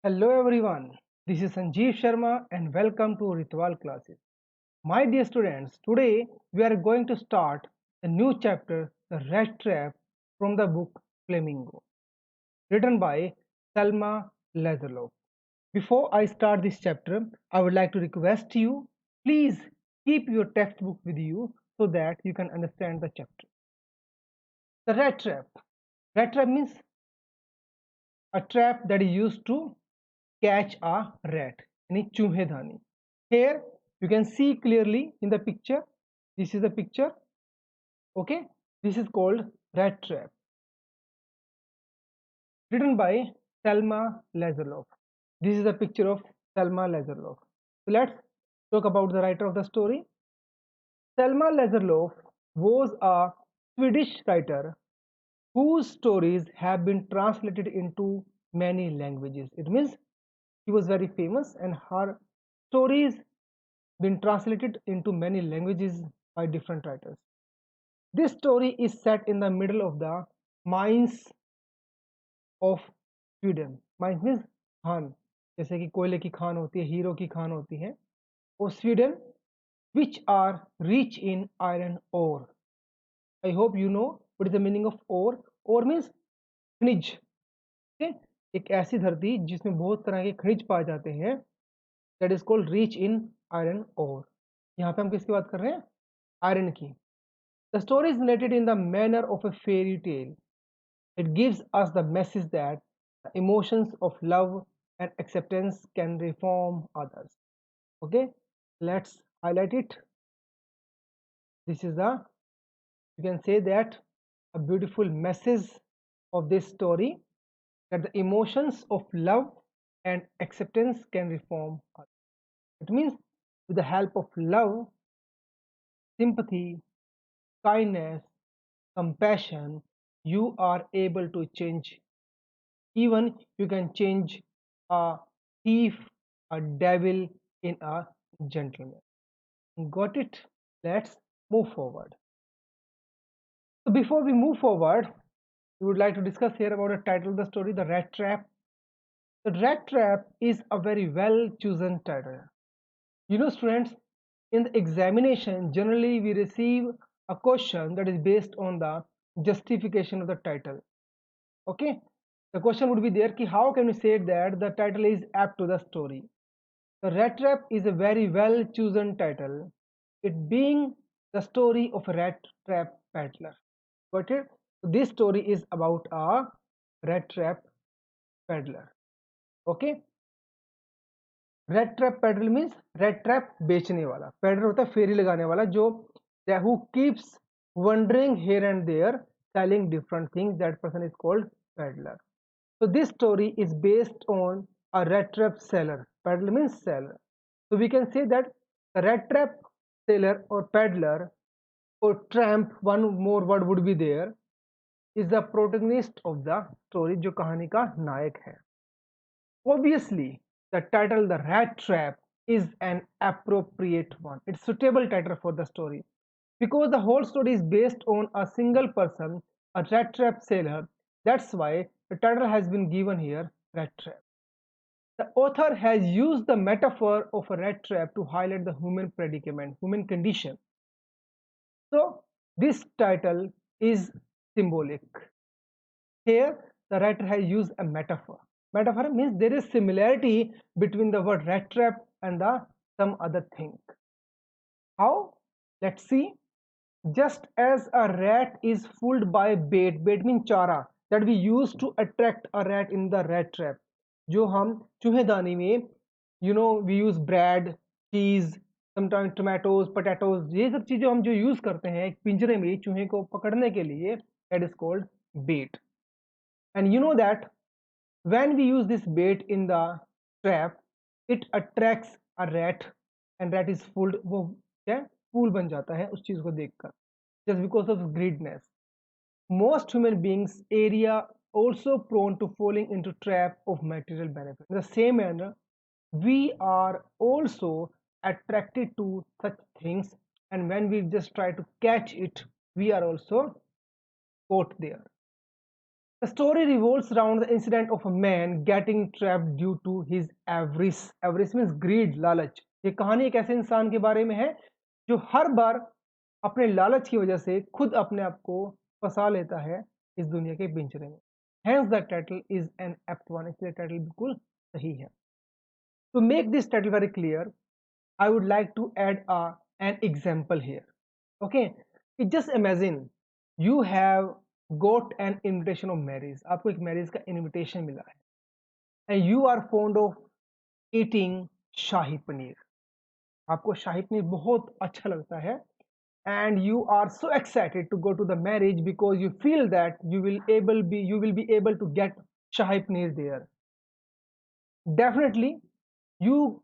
Hello everyone, this is Sanjeev Sharma and welcome to Ritual Classes. My dear students, today we are going to start a new chapter, The Rat Trap, from the book Flamingo, written by Selma Lazaroff. Before I start this chapter, I would like to request you, please keep your textbook with you so that you can understand the chapter. The Rat Trap. Rat Trap means a trap that is used to catch a rat, यानी चूहेदानी. Here you can see clearly in the picture. This is the picture. Okay, this is called rat trap, written by Selma Lazaroff. This is a picture of Selma Lazaroff. So let's talk about the writer of the story. Selma Lazaroff was a Swedish writer whose stories have been translated into many languages. It means she was very famous and her stories been translated into many languages by different writers. This story is set in the middle of the mines of Sweden. Mines means Khan, जैसे कि कोयले की खान होती है, hero की खान होती है, और Sweden, which are rich in iron ore. I hope you know what is the meaning of ore. Ore means खनिज. Okay? एक ऐसी धरती जिसमें बहुत तरह के खनिज पाए जाते हैं, that is called rich in iron ore. यहाँ पे हम किसकी बात कर रहे हैं? आयरन की. The story is narrated in the manner of a fairy tale. It gives us the message that the emotions of love and acceptance can reform others. Okay, let's highlight it. This is the, you can say that, a beautiful message of this story, that the emotions of love and acceptance can reform others. It means with the help of love, sympathy, kindness, compassion, you are able to change. Even you can change a thief, a devil in a gentleman. Got it? Let's move forward. So before we move forward, we would like to discuss here about the title of the story, The Rat Trap. The Rat Trap is a very well chosen title. You know, students, in the examination, generally we receive a question that is based on the justification of the title. Okay, the question would be there ki how can we say that the title is apt to the story. The Rat Trap is a very well chosen title, it being the story of a rat trap peddler. Got it? So this story is about a rat trap peddler. Okay, rat trap peddler means rat trap बेचने वाला. Peddler होता है फेरी लगाने वाला, जो who keeps wandering here and there selling different things. That person is called peddler. So this story is based on a rat trap seller. Peddler means seller. So we can say that a rat trap seller or peddler or tramp, one more word would be there, is the protagonist of the story, जो कहानी का नायक है. Obviously, the title The Rat Trap is an appropriate one. It's suitable title for the story because the whole story is based on a single person, a rat trap seller. That's why the title has been given here, Rat Trap. The author has used the metaphor of a rat trap to highlight the human predicament, human condition. So this title is symbolic. Here the writer has used a metaphor. Metaphor means there is similarity between the word rat trap and the some other thing. How? Let's see. Just as a rat is fooled by bait, bait means chara, that we use to attract a rat in the rat trap. जो हम चूहेदानी में, we use bread, cheese, sometimes tomatoes, potatoes, ये सब चीजें हम जो use करते हैं एक पिंजरे में चूहे को पकड़ने के लिए, that is called bait. And you know that when we use this bait in the trap, it attracts a rat and rat is fooled. वो क्या fool बन जाता है उस चीज को देखकर, just because of greediness. Most human beings area also prone to falling into trap of material benefit. In the same manner, we are also attracted to such things, and when we just try to catch it, we are also caught there. The story revolves around the incident of a man getting trapped due to his avarice. Avarice means greed, लालच. ये कहानी एक ऐसे इंसान के बारे में है जो हर बार अपने लालच की वजह से खुद अपने आप को फंसा लेता है इस दुनिया के पिंजरे में. Hence the title is an apt one. इसलिए टाइटल बिल्कुल सही है. To make this title very clear, I would like to add an example here. Okay, just imagine you have got an invitation of marriage. आपको एक marriage का invitation मिला है, and you are fond of eating शाही पनीर. आपको शाही पनीर बहुत अच्छा लगता है, and you are so excited to go to the marriage because you feel that you will be able to get shahi paneer there. Definitely, you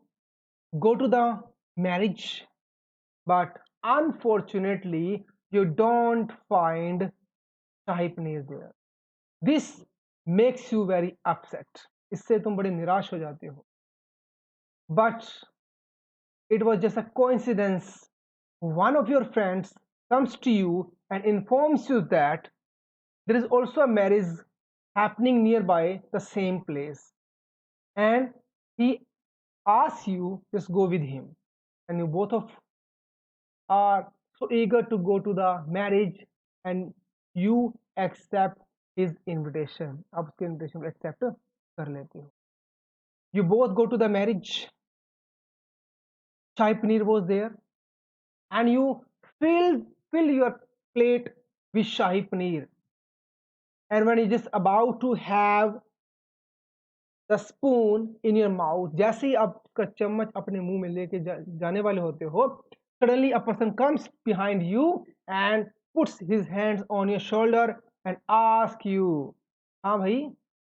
go to the marriage, but unfortunately you don't find shahi paneer there. This makes you very upset. इससे तुम बड़े निराश हो जाते हो. But it was just a coincidence. One of your friends comes to you and informs you that there is also a marriage happening nearby the same place, and he asks you just go with him, and you both of are so eager to go to the marriage, and you accept his invitation. आप उसके invitation को accept कर लेते हो. You both go to the marriage. Shahi paneer was there, and you fill your plate with shahi paneer, and when you're just about to have the spoon in your mouth, जैसे ही आप उसका चम्मच अपने मुंह में लेके जाने वाले होते हो, suddenly a person comes behind you and puts his hands on your shoulder and ask you, हाँ भाई,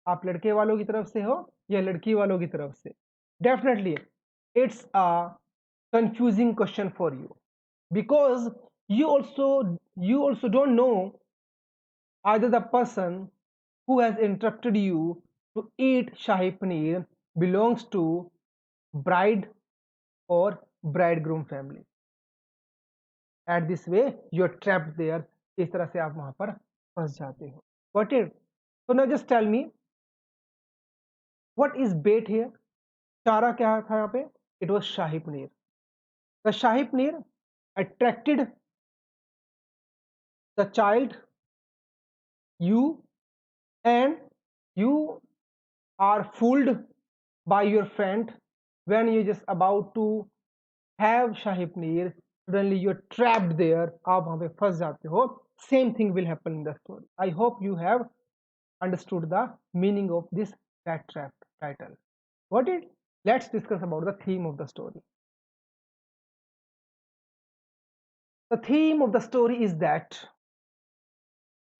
आप लड़के वालों की तरफ से हो या लड़की वालों की तरफ से? Definitely it's a confusing question for you, because you also don't know either the person who has interrupted you to eat shahi paneer belongs to bride or bridegroom family. At this way you are trapped there. इस तरह से आप वहां पर फंस जाते हो. Got it? So now just tell me, what is bait here? चारा क्या था यहाँ पे? It was shahi paneer. The shahi paneer attracted the child, you, and you are fooled by your friend. When you're just about to have shahi paneer, suddenly you're trapped there. आप वहां पे फंस जाते हो. Same thing will happen in the story. I hope you have understood the meaning of this rat trap title. Got it? Let's discuss about the theme of the story. The theme of the story is that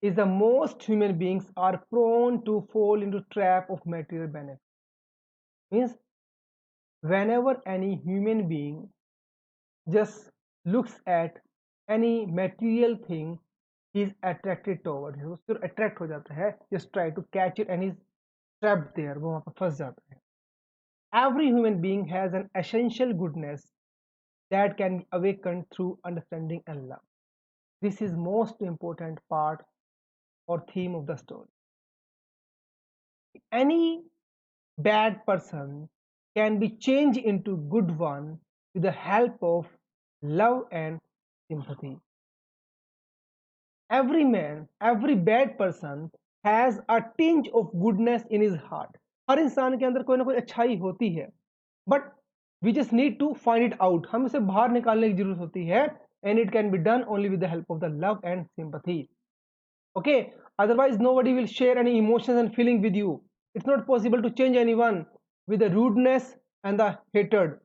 the most human beings are prone to fall into trap of material benefit. Means whenever any human being just looks at any material thing, he is attracted towards it. उसको attract हो जाता है, just try to catch it and he's trapped there. वो वहाँ पर फंस जाता है. Every human being has an essential goodness that can be awakened through understanding and love. This is most important part or theme of the story. Any bad person can be changed into good one with the help of love and sympathy. Every man, every bad person has a tinge of goodness in his heart. हर इंसान के अंदर कोई ना कोई अच्छाई होती है, but we just need to find it out. हम उसे बाहर निकालने की जरूरत होती है, and it can be done only with the help of the love and sympathy. Okay, otherwise nobody will share any emotions and feeling with you. It's not possible to change anyone with the rudeness and the hatred.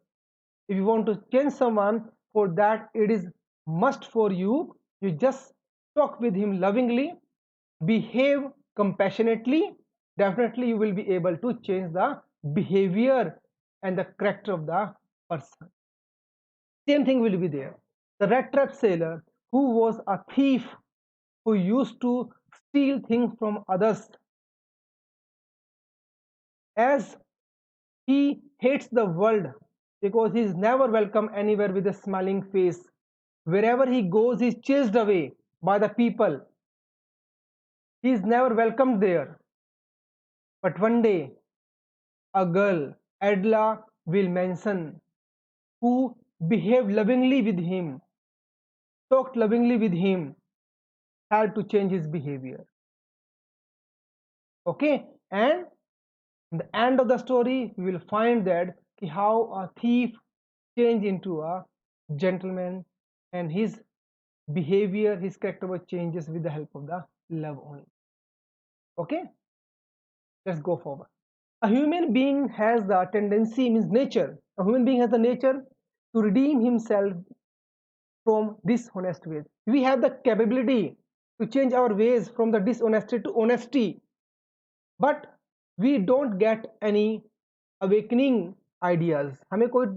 If you want to change someone, for that it is must for you, you just talk with him lovingly, behave compassionately. Definitely you will be able to change the behavior and the character of the person. Same thing will be there. The rat trap sailor, who was a thief, who used to steal things from others, as he hates the world because he is never welcome anywhere with a smiling face. Wherever he goes, he is chased away by the people. He is never welcomed there. But one day, a girl, Adla, will mention, who behaved lovingly with him, talked lovingly with him, had to change his behavior. Okay, and in the end of the story, we will find that how a thief changed into a gentleman, and his behavior, his character was changes with the help of the love only. Okay, let's go forward. A human being has the tendency, means nature. A human being has the nature to redeem himself from dishonest ways. We have the capability to change our ways from the dishonesty to honesty, but we don't get any awakening ideas. हमें कोई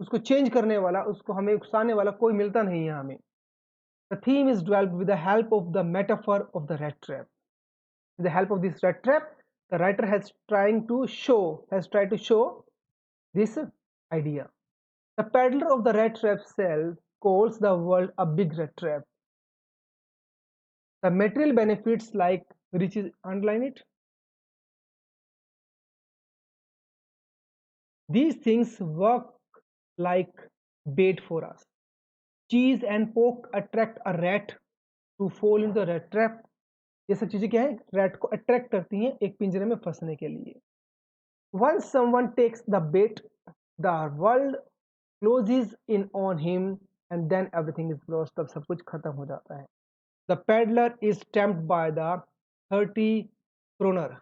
उसको change करने वाला, उसको हमें उकसाने वाला कोई मिलता नहीं है हमें. The theme is developed with the help of the metaphor of the rat trap. With the help of this rat trap, the writer has tried to show this idea. The peddler of the rat trap sells calls the world a big rat trap. The material benefits like riches, underline it. These things work like bait for us. Cheese and pork attract a rat to fall into the rat trap. ये सब चीजें क्या है, rat को attract करती हैं एक पिंजरे में फंसने के लिए. Once someone takes the bait, the world closes in on him and then everything is lost. तब सब कुछ खत्म हो जाता है. The peddler is tempted by the 30 kroner.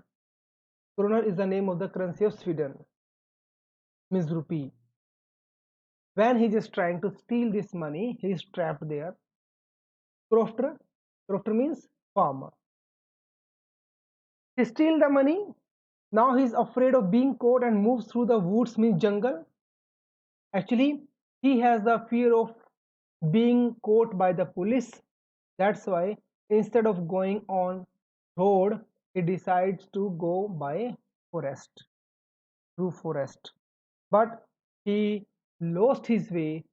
Kroner is the name of the currency of Sweden, means rupee. When he is trying to steal this money, he is trapped there. Crofter means farmer. He steals the money. Now he is afraid of being caught and moves through the woods, means jungle. Actually, he has the fear of being caught by the police. That's why instead of going on road, he decides to go by forest, through forest. But he lost his way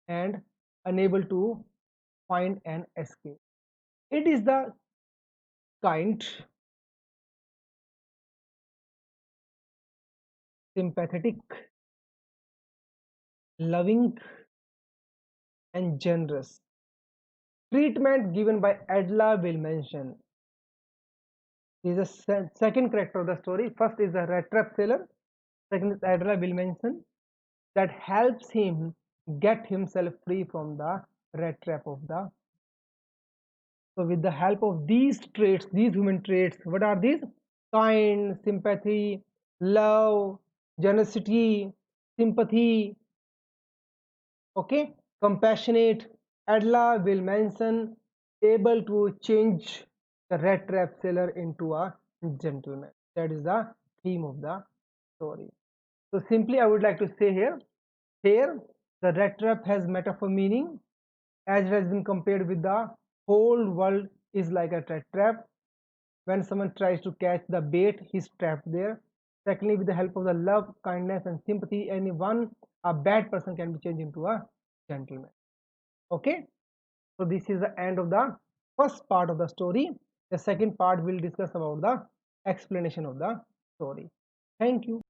and unable to find an escape. It is the kind, sympathetic, loving, and generous treatment given by Adla will mention. He is the second character of the story. First is the rat trap seller. Second is Adla will mention, that helps him get himself free from the rat trap of the. So with the help of these traits, these human traits, what are these? Kind, sympathy, love, generosity, sympathy, okay, compassionate. Adla will mention able to change the rat trap seller into a gentleman. That is the theme of the story. So simply I would like to say here the rat trap has metaphor meaning, as it has been compared with the whole world is like a rat trap. When someone tries to catch the bait, he's trapped there. Secondly, with the help of the love, kindness, and sympathy, anyone, a bad person can be changed into a gentleman. Okay, so this is the end of the first part of the story. The second part will discuss about the explanation of the story. Thank you.